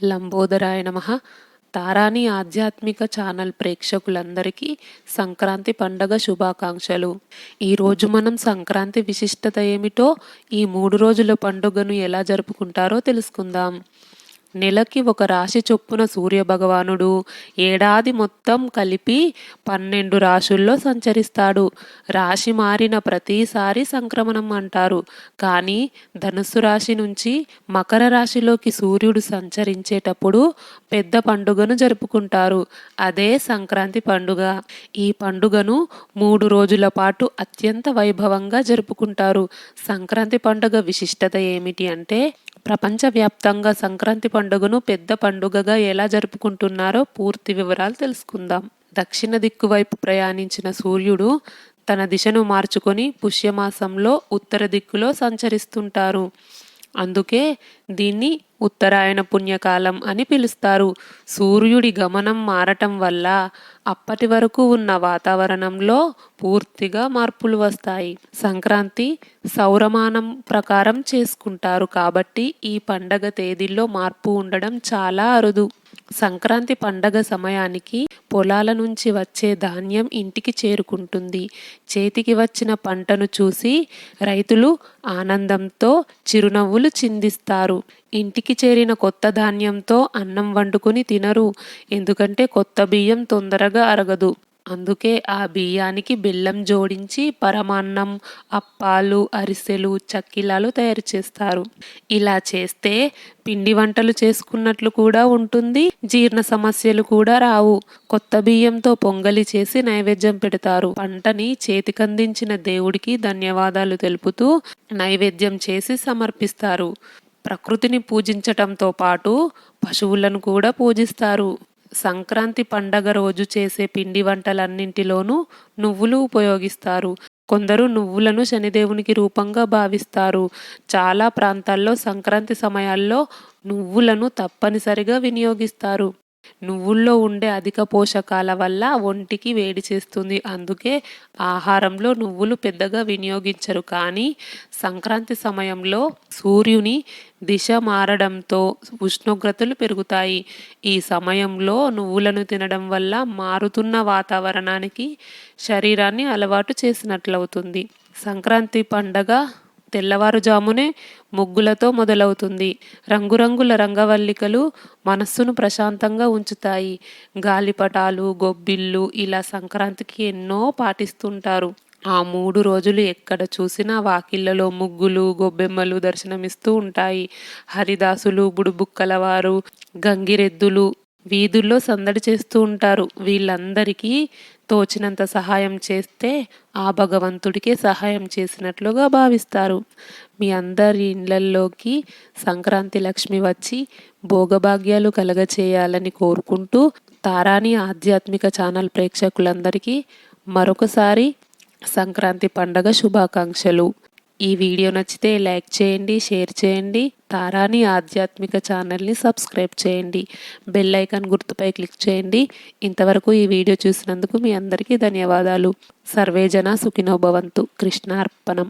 లంబోదరాయ నమః. తారాని ఆధ్యాత్మిక ఛానల్ ప్రేక్షకులందరికీ సంక్రాంతి పండగ శుభాకాంక్షలు. ఈరోజు మనం సంక్రాంతి విశిష్టత ఏమిటో, ఈ 3 రోజుల పండుగను ఎలా జరుపుకుంటారో తెలుసుకుందాం. నెలకి ఒక రాశి చొప్పున సూర్యభగవానుడు ఏడాది మొత్తం కలిపి 12 రాశుల్లో సంచరిస్తాడు. రాశి మారిన ప్రతిసారి సంక్రమణం అంటారు. కానీ ధనుస్సు రాశి నుంచి మకర రాశిలోకి సూర్యుడు సంచరించేటప్పుడు పెద్ద పండుగను జరుపుకుంటారు. అదే సంక్రాంతి పండుగ. ఈ పండుగను 3 రోజుల పాటు అత్యంత వైభవంగా జరుపుకుంటారు. సంక్రాంతి పండుగ విశిష్టత ఏమిటి అంటే, ప్రపంచవ్యాప్తంగా సంక్రాంతి పండుగను పెద్ద పండుగగా ఎలా జరుపుకుంటున్నారో పూర్తి వివరాలు తెలుసుకుందాం. దక్షిణ దిక్కు వైపు ప్రయాణించిన సూర్యుడు తన దిశను మార్చుకొని పుష్యమాసంలో ఉత్తర దిక్కులో సంచరిస్తుంటారు. అందుకే దీన్ని ఉత్తరాయణ పుణ్యకాలం అని పిలుస్తారు. సూర్యుడి గమనం మారటం వల్ల అప్పటి వరకు ఉన్న వాతావరణంలో పూర్తిగా మార్పులు వస్తాయి. సంక్రాంతి సౌరమానం ప్రకారం చేసుకుంటారు కాబట్టి ఈ పండగ తేదీల్లో మార్పు ఉండడం చాలా అరుదు. సంక్రాంతి పండగ సమయానికి పొలాల నుంచి వచ్చే ధాన్యం ఇంటికి చేరుకుంటుంది. చేతికి వచ్చిన పంటను చూసి రైతులు ఆనందంతో చిరునవ్వులు చిందిస్తారు. ఇంటికి చేరిన కొత్త ధాన్యంతో అన్నం వండుకొని తినరు. ఎందుకంటే కొత్త బియ్యం తొందరగా అరగదు. అందుకే ఆ బియ్యానికి బెల్లం జోడించి పరమాన్నం, అప్పాలు, అరిసెలు, చక్కిలాలు తయారు చేస్తారు. ఇలా చేస్తే పిండి వంటలు చేసుకున్నట్లు కూడా ఉంటుంది, జీర్ణ సమస్యలు కూడా రావు. కొత్త బియ్యంతో పొంగలి చేసి నైవేద్యం పెడతారు. పంటని చేతికందించిన దేవుడికి ధన్యవాదాలు తెలుపుతూ నైవేద్యం చేసి సమర్పిస్తారు. ప్రకృతిని పూజించటంతో పాటు పశువులను కూడా పూజిస్తారు. సంక్రాంతి పండగ రోజు చేసే పిండి వంటలన్నింటిలోనూ నువ్వులు ఉపయోగిస్తారు. కొందరు నువ్వులను శనిదేవునికి రూపంగా భావిస్తారు. చాలా ప్రాంతాల్లో సంక్రాంతి సమయాల్లో నువ్వులను తప్పనిసరిగా వినియోగిస్తారు. నువ్వుల్లో ఉండే అధిక పోషకాల వల్ల ఒంటికి వేడి చేస్తుంది. అందుకే ఆహారంలో నువ్వులు పెద్దగా వినియోగించరు. కానీ సంక్రాంతి సమయంలో సూర్యుని దిశ మారడంతో ఉష్ణోగ్రతలు పెరుగుతాయి. ఈ సమయంలో నువ్వులను తినడం వల్ల మారుతున్న వాతావరణానికి శరీరాన్ని అలవాటు చేసినట్లవుతుంది. సంక్రాంతి పండగ తెల్లవారుజామునే ముగ్గులతో మొదలవుతుంది. రంగురంగుల రంగవల్లికలు మనస్సును ప్రశాంతంగా ఉంచుతాయి. గాలిపటాలు, గొబ్బిళ్ళు ఇలా సంక్రాంతికి ఎన్నో పాటిస్తుంటారు. ఆ 3 రోజులు ఎక్కడ చూసినా వాకిళ్లలో ముగ్గులు, గొబ్బెమ్మలు దర్శనమిస్తూ ఉంటాయి. హరిదాసులు, బుడుబుక్కలవారు, గంగిరెద్దులు వీధుల్లో సందడి చేస్తూ ఉంటారు. వీళ్ళందరికీ తోచినంత సహాయం చేస్తే ఆ భగవంతుడికే సహాయం చేసినట్లుగా భావిస్తారు. మీ అందరి ఇళ్లల్లోకి సంక్రాంతి లక్ష్మి వచ్చి భోగభాగ్యాలు కలగచేయాలని కోరుకుంటూ, తారాని ఆధ్యాత్మిక ఛానల్ ప్రేక్షకులందరికీ మరొకసారి సంక్రాంతి పండగ శుభాకాంక్షలు. ఈ వీడియో నచ్చితే లైక్ చేయండి, షేర్ చేయండి. తారాని ఆధ్యాత్మిక ఛానల్ని సబ్స్క్రైబ్ చేయండి. బెల్ ఐకాన్ గుర్తుపై క్లిక్ చేయండి. ఇంతవరకు ఈ వీడియో చూసినందుకు మీ అందరికీ ధన్యవాదాలు. సర్వేజన సుఖినో భవంతు. కృష్ణార్పణం.